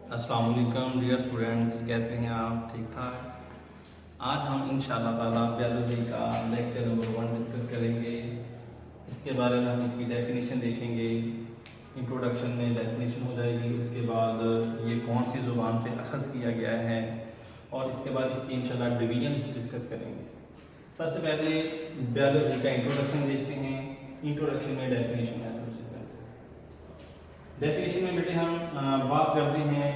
अस्सलाम वालेकुम dear students, कैसे हैं आप? ठीक ठाक। आज हम इंशाल्लाह ताला बायोलॉजी का लेक्चर नंबर 1 डिस्कस करेंगे। इसके बारे में हम इसकी डेफिनेशन देखेंगे। इंट्रोडक्शन में डेफिनेशन हो जाएगी, उसके बाद ये कौन सी ज़ुबान से अखज़ किया गया है और इसके बाद इसकी इंशाल्लाह डिवीजन्स डिस्कस करेंगे। सबसे पहले बायोलॉजी का इंट्रोडक्शन देखते हैं। इंट्रोडक्शन में डेफिनेशन है। सबसे पहले डेफिनेशन में बेटे हम बात करते हैं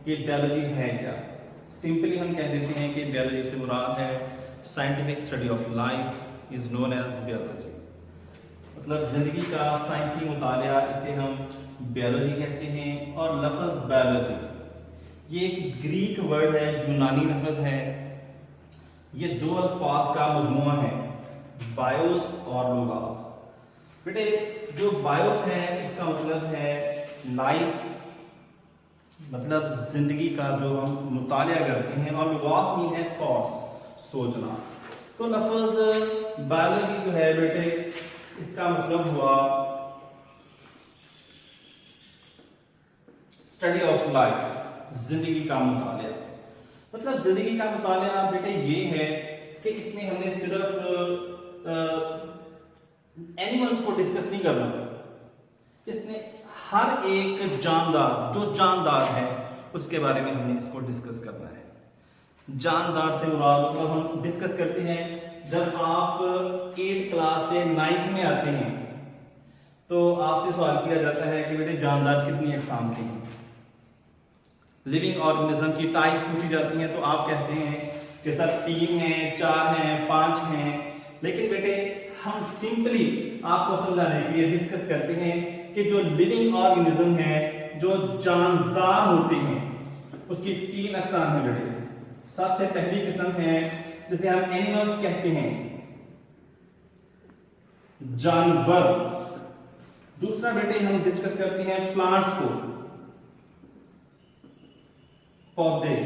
कि बायोलॉजी है क्या। सिंपली हम कह देते हैं कि बायोलॉजी से मुराद है scientific study of life is known as biology. मतलब जिंदगी का साइंसी मुतालिया, इसे हम बायोलॉजी कहते हैं। और लफ्ज बायोलॉजी ये एक ग्रीक वर्ड है, यूनानी लफ्ज है। ये दो अल्फाज का मजमुआ है, बायोस और लोगास। बेटे जो बायोस है इसका मतलब है लाइफ, मतलब जिंदगी का जो हम मुतालिया करते हैं, और लोगास मीन है थॉट्स, सोचना। तो लफ्ज बायोलॉजी जो है बेटे इसका मतलब हुआ स्टडी ऑफ लाइफ, जिंदगी का मुतालिया। मतलब जिंदगी का मुतालिया बेटे ये है कि इसमें हमने सिर्फ एनिमल्स को डिस्कस नहीं करना, इसने हर एक जानदार, जो जानदार है उसके बारे में हमने इसको डिस्कस करना है। जानदार से मुराद मतलब हम डिस्कस करते हैं जब आप 8 क्लास से 9th में आते हैं तो आपसे सवाल किया जाता है कि बेटे जानदार कितनी अक़साम के हैं। लिविंग ऑर्गेनिज्म की टाइप्स पूछी जाती हैं तो आप कहते हैं कि सर 3 हैं, 4 हैं, 5 हैं। लेकिन बेटे हम सिंपली आपको समझाने के लिए डिस्कस करते हैं कि जो लिविंग ऑर्गेनिज्म है, जो जानदार होते हैं, उसकी 3 अक़साम है बेटे। सबसे पहली किस्म है जिसे हम एनिमल्स कहते हैं, जानवर। दूसरा बेटे हम डिस्कस करते हैं प्लांट्स को, पौधे।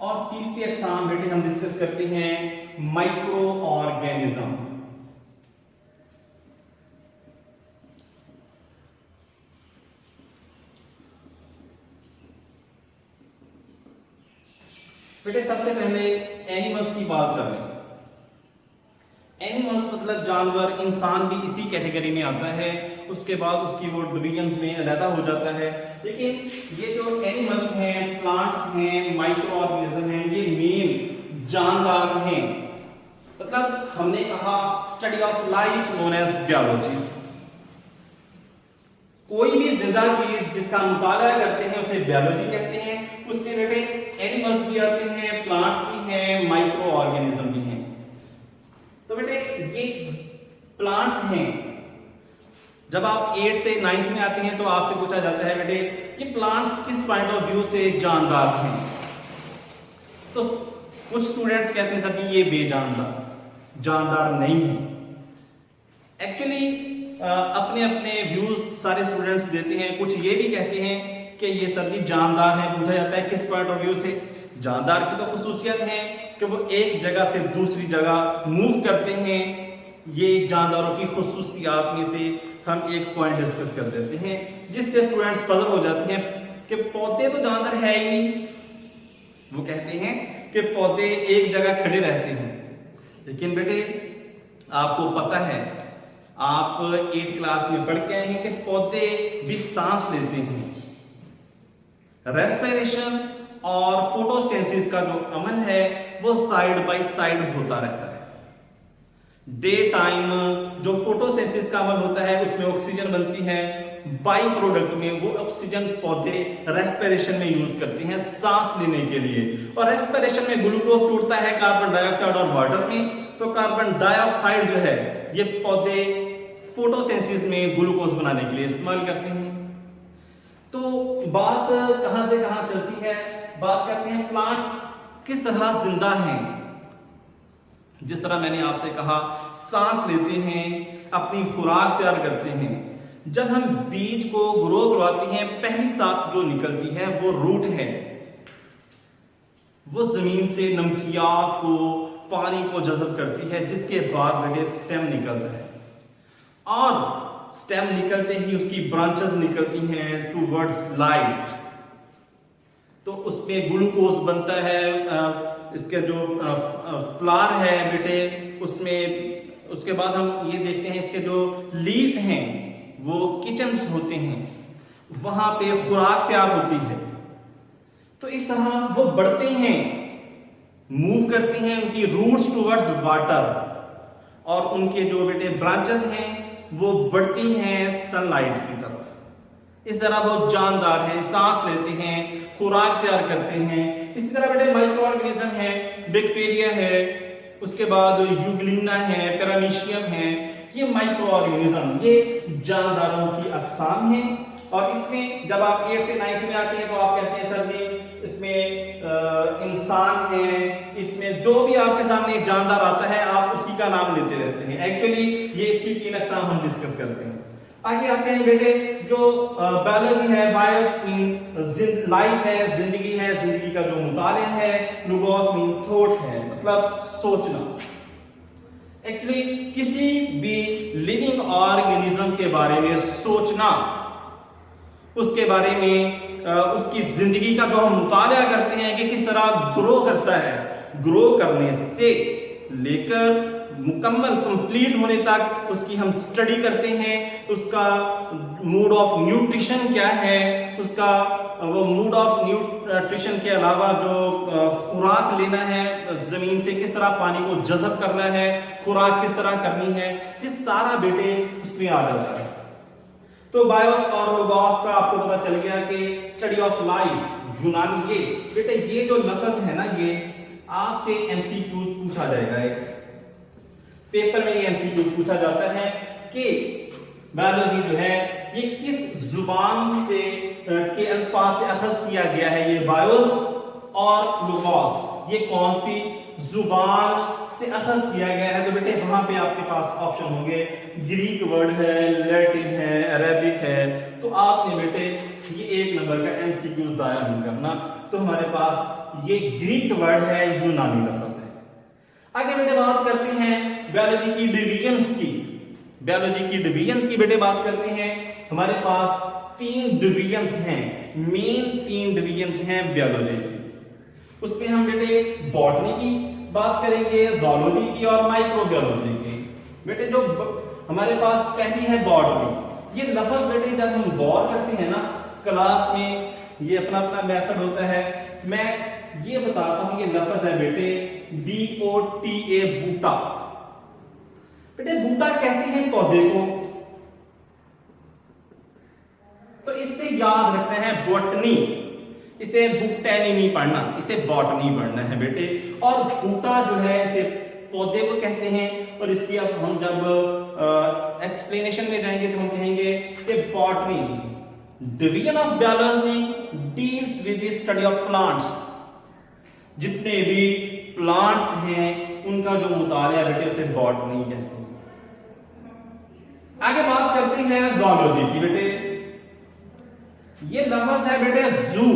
और तीसरी अक़साम बेटे हम डिस्कस करते हैं माइक्रो ऑर्गेनिज्म। बेटे सबसे पहले एनिमल्स की बात कर रहे हैं। एनिमल्स मतलब जानवर, इंसान भी इसी कैटेगरी में आता है। उसके बाद उसकी वो डिवीजन्स में अलग हो जाता है। लेकिन ये जो एनिमल्स हैं, प्लांट्स हैं, माइक्रो ऑर्गेनिज्म हैं, ये मेन जानदार हैं। मतलब हमने कहा study of life known as biology. कोई भी जिंदा चीज जिसका मुताला करते हैं उसे बायोलॉजी कहते हैं। उसमें बेटे एनिमल्स भी आते हैं, प्लांट्स भी हैं, माइक्रो ऑर्गेनिज्म भी हैं। तो बेटे ये प्लांट्स हैं। जब आप 8 से 9th में आते हैं तो आपसे पूछा जाता है बेटे कि प्लांट्स किस पॉइंट ऑफ व्यू से जानदार हैं। तो कुछ स्टूडेंट्स कहते हैं सर कि ये बेजानदार, जानदार नहीं है। एक्चुअली अपने अपने व्यूज सारे स्टूडेंट्स देते हैं। कुछ ये भी कहते हैं कि ये सर जी जानदार है। पूछा जाता है किस पॉइंट ऑफ व्यू से। जानदार की तो खुसूसियत है कि वो एक जगह से दूसरी जगह मूव करते हैं। ये जानदारों की खुसूसियात में से हम एक पॉइंट डिस्कस कर देते हैं, जिससे स्टूडेंट्स पजल हो जाते हैं कि पौधे तो जानदार है ही नहीं। वो कहते हैं कि पौधे एक जगह खड़े रहते हैं। लेकिन बेटे आपको पता है, आप 8 क्लास में पढ़ के आए हैं कि पौधे भी सांस लेते हैं। रेस्पिरेशन और फोटोसिंथेसिस का जो अमल है वो साइड बाय साइड होता रहता है। डे टाइम जो फोटोसिंथेसिस का अमल होता है उसमें ऑक्सीजन बनती है। बाई प्रोडक्ट में वो ऑक्सीजन पौधे रेस्पिरेशन में यूज करते हैं सांस लेने के लिए। और रेस्पिरेशन में ग्लूकोज टूटता है कार्बन डाइऑक्साइड और वाटर में। तो कार्बन डाइऑक्साइड जो है ये पौधे फोटोसिंथेसिस में ग्लूकोज बनाने के लिए इस्तेमाल करते हैं। तो बात कहां से कहां चलती है, बात करते हैं प्लांट्स किस तरह जिंदा हैं। जिस तरह मैंने आपसे कहा सांस लेते हैं, अपनी खुराक तैयार करते हैं। जब हम बीज को ग्रो करवाते हैं पहली साख जो निकलती है वो रूट है। वो जमीन से नमकियात को, पानी को जज़ब करती है, जिसके बाद बेटे स्टेम निकलता है। और स्टेम निकलते ही उसकी ब्रांचेस निकलती हैं टूवर्ड्स लाइट। तो उसमें ग्लूकोज बनता है, इसके जो फ्लावर है बेटे उसमें, उसके बाद हम ये देखते हैं इसके जो लीफ हैं वो किचन्स होते हैं, वहां पे खुराक तैयार होती है। तो इस तरह वो बढ़ते हैं, मूव करते हैं उनकी रूट्स टुवर्ड्स वाटर, और उनके जो बेटे ब्रांचेस हैं वो बढ़ती हैं सनलाइट की तरफ। इस तरह वो जानदार हैं, सांस लेते हैं, खुराक तैयार करते हैं। इसी तरह बेटे माइक्रो ऑर्गेनिज्म है, बैक्टीरिया है, उसके बाद यूग्लिना है, पैरामीशियम है, ये माइक्रो ऑर्गेनिज्म, ये जानदारों की अकसाम है। और इसमें जब आप 8 से 9 में आते हैं तो आप कहते हैं सर जी इसमें इंसान है, इसमें जो भी आपके सामने जानदार आता है आप उसी का नाम लेते रहते हैं। एक्चुअली ये इसकी 3 अकसाम हम डिस्कस करते हैं। आगे आते हैं बेटे जो बायोलॉजी है, बायोस मीन लाइफ है, जिंदगी है, जिंदगी का जो मुतालिया है, लोगोस मीन थॉट्स है, मतलब सोचना। एक्चुअली किसी भी लिविंग ऑर्गेनिज्म के बारे में सोचना, उसके बारे में उसकी जिंदगी का जो हम मुताला करते हैं कि किस तरह ग्रो करता है, ग्रो करने से लेकर मुकम्मल कंप्लीट होने तक उसकी हम स्टडी करते हैं। उसका मूड ऑफ न्यूट्रिशन क्या है, उसका वो मूड ऑफ न्यूट्रिशन के अलावा जो खुराक लेना है जमीन से, किस तरह पानी को जज़ब करना है, खुराक किस तरह करनी है, ये सारा बेटे उसमें आ जाता है। तो बायोस और लोगोस का आपको पता चल गया कि स्टडी ऑफ लाइफ, यूनानी। ये बेटे ये जो लफ्ज है ना, ये आपसे एमसीक्यूज पूछा जाएगा, एक पेपर में ये एमसीक्यूज पूछा जाता है कि बायोलॉजी जो है ये किस जुबान से के अल्फाज से अखज किया गया है। ये बायोस और लोगोस ये कौन सी जुबान से अखज किया गया है? तो बेटे वहां पे आपके पास ऑप्शन होंगे, ग्रीक वर्ड है, लैटिन है, अरेबिक है। तो आपने बेटे ये 1 नंबर का एमसीक्यू जाया नहीं करना। तो हमारे पास ये ग्रीक वर्ड है, यूनानी लफ्ज है। आगे बेटे बात करते हैं बायोलॉजी की डिवीजन्स की। बायोलॉजी की डिवीजन्स की बेटे बात करते हैं। हमारे पास 3 डिवीजन्स हैं, मेन 3 डिवीजन्स हैं बायोलॉजी की। उसमें हम बेटे बॉटनी की बात करेंगे, ज़ूलॉजी की और माइक्रोबायोलॉजी की। बेटे जो हमारे पास पहली है बॉटनी, ये लफ्ज बेटे जब हम गौर करते हैं ना क्लास में, ये अपना अपना मेथड होता है। मैं ये बताता हूं, ये लफ्ज है बेटे BOTA, बूटा। बेटे बूटा कहते हैं पौधे को, तो इससे याद रखना है बॉटनी, इसे बुकटैनी नहीं पढ़ना, इसे बॉटनी पढ़ना है बेटे। और बूटा जो है इसे पौधे को कहते हैं। और इसकी अब हम जब एक्सप्लेनेशन में जाएंगे तो हम कहेंगे कि botany division of biology deals with the study of plants. जितने भी प्लांट्स हैं उनका जो मुतालिया बेटे उसे बॉटनी कहते हैं। आगे बात करते हैं ज़ूलॉजी की। बेटे ये लफ्ज है बेटे जू।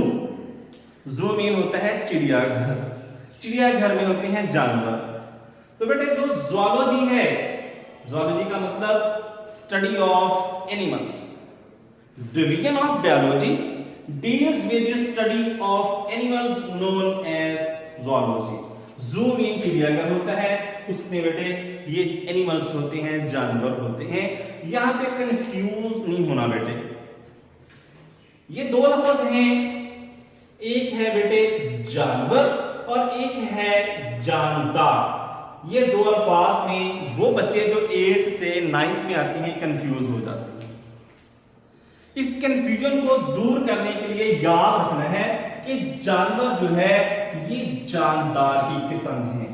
जू मीन होता है चिड़ियाघर, चिड़ियाघर में होते हैं जानवर। तो बेटे जो ज़ूलॉजी है, ज़ूलॉजी का मतलब study of animals. Division of biology deals with the study of animals known as zoology. Zoo mean चिड़ियाघर होता है, उसमें बेटे ये एनिमल्स होते हैं, जानवर होते हैं। यहां पे कंफ्यूज नहीं होना बेटे, ये 2 लफ्ज हैं, एक है बेटे जानवर और एक है जानदार। ये 2 अल्फाज में वो बच्चे जो 8 से 9 में आते हैं कंफ्यूज हो जाते हैं। इस कंफ्यूजन को दूर करने के लिए याद रखना है कि जानवर जो है ये जानदार की किस्म है।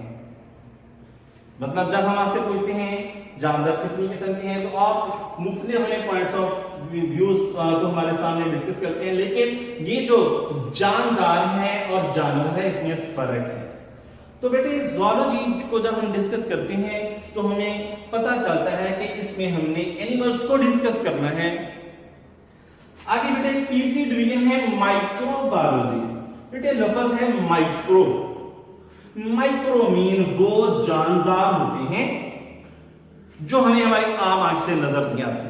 मतलब जब हम आपसे पूछते हैं जानदार कितनी किस्म के हैं, तो आप मुख्तलिफ अपने पॉइंट्स ऑफ व्यूज को हमारे सामने डिस्कस करते हैं, लेकिन ये जो जानदार है और जानवर है इसमें फर्क है। तो बेटे ज़ूलॉजी को जब हम डिस्कस करते हैं तो हमें पता चलता है कि इसमें हमने एनिमल्स को डिस्कस करना है। आगे बेटे तीसरी डिवीजन है माइक्रोबायोलॉजी। बेटे लफ्ज है माइक्रो। माइक्रो मीन वो जानदार होते हैं जो हमें हमारी आम आंख से नजर नहीं आते,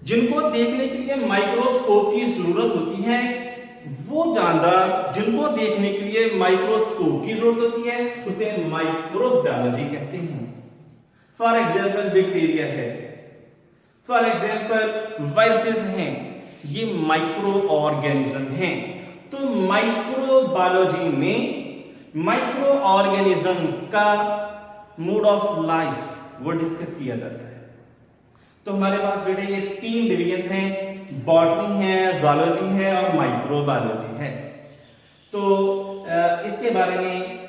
जिनको देखने के लिए माइक्रोस्कोप की जरूरत होती है। वो जानदार जिनको देखने के लिए माइक्रोस्कोप की जरूरत होती है, उसे माइक्रोबायोलॉजी कहते हैं। फॉर एग्जाम्पल बैक्टीरिया है, फॉर एग्जाम्पल वायरसेस हैं, ये माइक्रो ऑर्गेनिज्म हैं। तो माइक्रोबायोलॉजी में माइक्रो ऑर्गेनिज्म का मोड ऑफ लाइफ वो डिस्कस किया जाता है। तो हमारे पास बेटे ये 3 डिवीजन हैं, बॉटनी है, ज़ूलॉजी है और माइक्रोबायोलॉजी है। तो इसके बारे में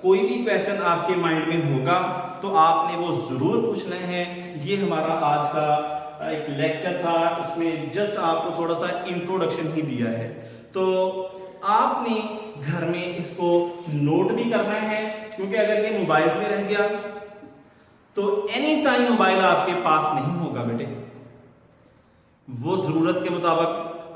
कोई भी क्वेश्चन आपके माइंड में होगा तो आपने वो जरूर पूछना है। ये हमारा आज का एक लेक्चर था, इसमें जस्ट आपको थोड़ा सा इंट्रोडक्शन ही दिया है। तो आपने घर में इसको नोट भी करना है, क्योंकि अगर ये मोबाइल में रह गया तो एनी टाइम मोबाइल आपके पास नहीं होगा बेटे। वो जरूरत के मुताबिक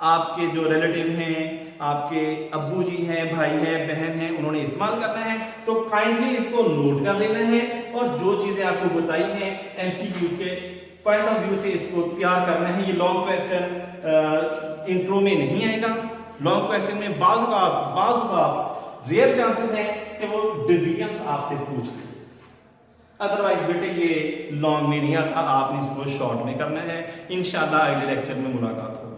आपके जो रिलेटिव हैं, आपके अब्बू जी हैं, भाई हैं, बहन हैं, उन्होंने इस्तेमाल करना है। तो काइंडली इसको नोट कर लेना है और जो चीजें आपको बताई हैं एमसीक्यूज के पॉइंट ऑफ व्यू से इसको तैयार करना है। ये लॉन्ग क्वेश्चन इंट्रो में नहीं आएगा। लॉन्ग क्वेश्चन में बाज़ रेयर चांसेस हैं कि वो डिवीजन आपसे पूछ ले, अदरवाइज बेटे ये लॉन्ग में नहीं आता, आपने इसको शॉर्ट में करना है। इंशाल्लाह अगले लेक्चर में मुलाकात होगी।